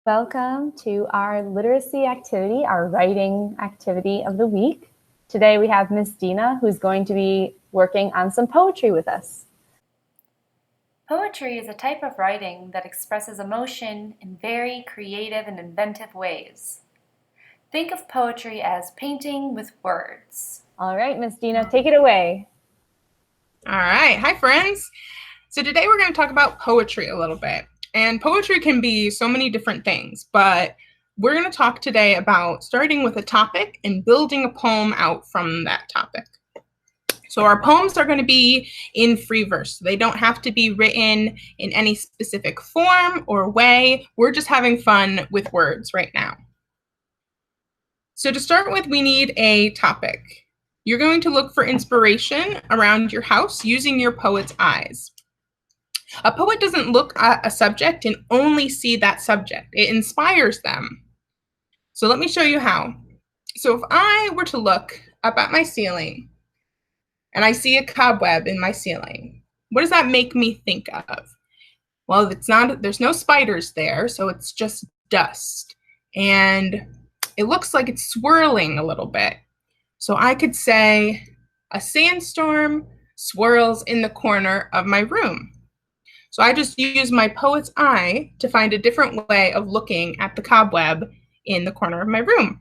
Welcome to our literacy activity, our writing activity of the week. Today we have Miss Dina, who's going to be working on some poetry with us. Poetry is a type of writing that expresses emotion in very creative and inventive ways. Think of poetry as painting with words. All right, Miss Dina, take it away. All right. Hi, friends. So today we're going to talk about poetry a little bit. And poetry can be so many different things, but we're going to talk today about starting with a topic and building a poem out from that topic. So our poems are going to be in free verse. They don't have to be written in any specific form or way. We're just having fun with words right now. So to start with, we need a topic. You're going to look for inspiration around your house using your poet's eyes. A poet doesn't look at a subject and only see that subject. It inspires them. So let me show you how. So if I were to look up at my ceiling and I see a cobweb in my ceiling, what does that make me think of? Well, there's no spiders there, so it's just dust. And it looks like it's swirling a little bit. So I could say a sandstorm swirls in the corner of my room. So I just use my poet's eye to find a different way of looking at the cobweb in the corner of my room.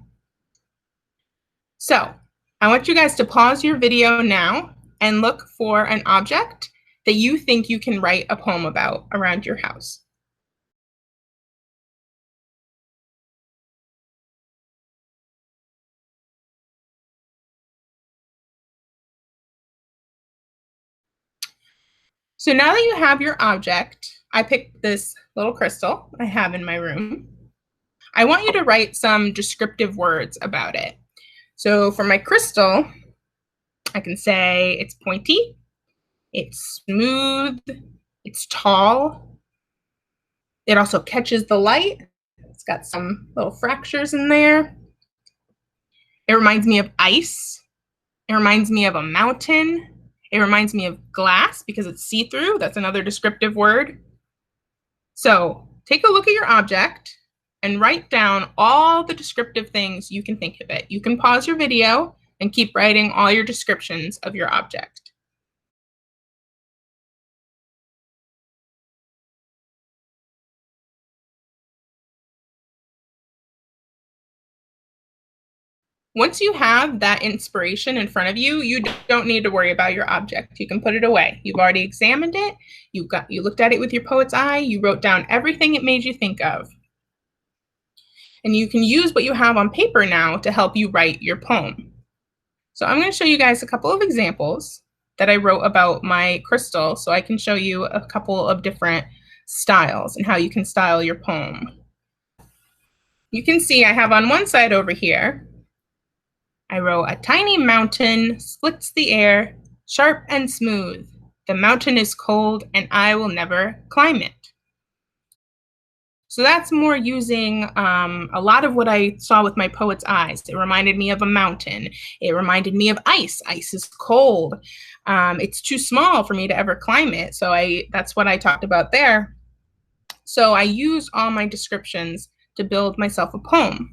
So I want you guys to pause your video now and look for an object that you think you can write a poem about around your house. So now that you have your object, I picked this little crystal I have in my room. I want you to write some descriptive words about it. So for my crystal, I can say it's pointy, it's smooth, it's tall. It also catches the light. It's got some little fractures in there. It reminds me of ice. It reminds me of a mountain. It reminds me of glass because it's see-through. That's another descriptive word. So take a look at your object and write down all the descriptive things you can think of it. You can pause your video and keep writing all your descriptions of your object. Once you have that inspiration in front of you, you don't need to worry about your object. You can put it away. You've already examined it. You looked at it with your poet's eye. You wrote down everything it made you think of. And you can use what you have on paper now to help you write your poem. So I'm going to show you guys a couple of examples that I wrote about my crystal so I can show you a couple of different styles and how you can style your poem. You can see I have on one side over here, I wrote, a tiny mountain splits the air, sharp and smooth. The mountain is cold and I will never climb it. So that's more using a lot of what I saw with my poet's eyes. It reminded me of a mountain. It reminded me of ice. Ice is cold. It's too small for me to ever climb it. So that's what I talked about there. So I used all my descriptions to build myself a poem.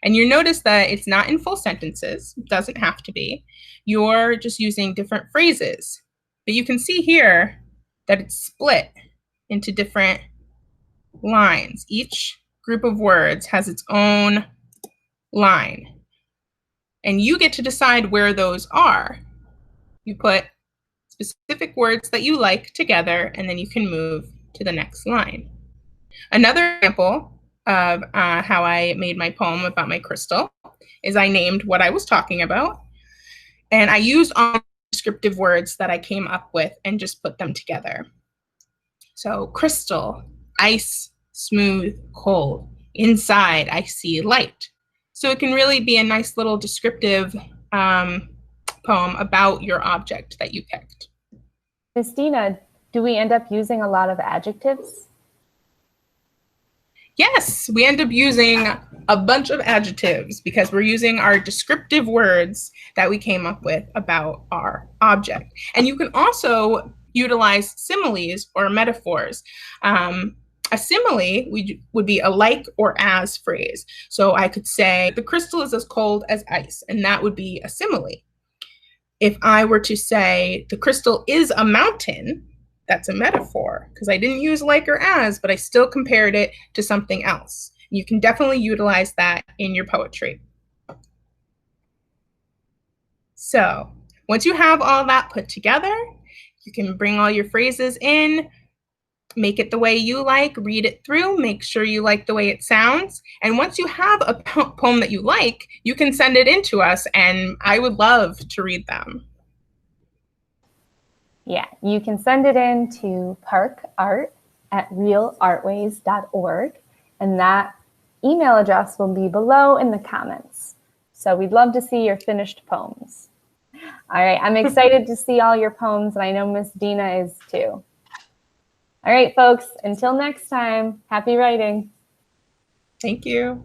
And you notice that it's not in full sentences. It doesn't have to be. You're just using different phrases. But you can see here that it's split into different lines. Each group of words has its own line. And you get to decide where those are. You put specific words that you like together, and then you can move to the next line. Another example of how I made my poem about my crystal is I named what I was talking about, and I used all descriptive words that I came up with and just put them together. So crystal, ice, smooth, cold. Inside, I see light. So it can really be a nice little descriptive poem about your object that you picked. Miss Dina, do we end up using a lot of adjectives? Yes, we end up using a bunch of adjectives because we're using our descriptive words that we came up with about our object. And you can also utilize similes or metaphors. A simile would be a like or as phrase. So I could say, the crystal is as cold as ice, and that would be a simile. If I were to say, the crystal is a mountain, that's a metaphor, because I didn't use like or as, but I still compared it to something else. You can definitely utilize that in your poetry. So once you have all that put together, you can bring all your phrases in, make it the way you like, read it through, make sure you like the way it sounds. And once you have a poem that you like, you can send it in to us, and I would love to read them. Yeah, you can send it in to parkart@realartways.org, and that email address will be below in the comments. So we'd love to see your finished poems. All right, I'm excited to see all your poems, and I know Miss Dina is too. All right, folks, until next time, happy writing. Thank you.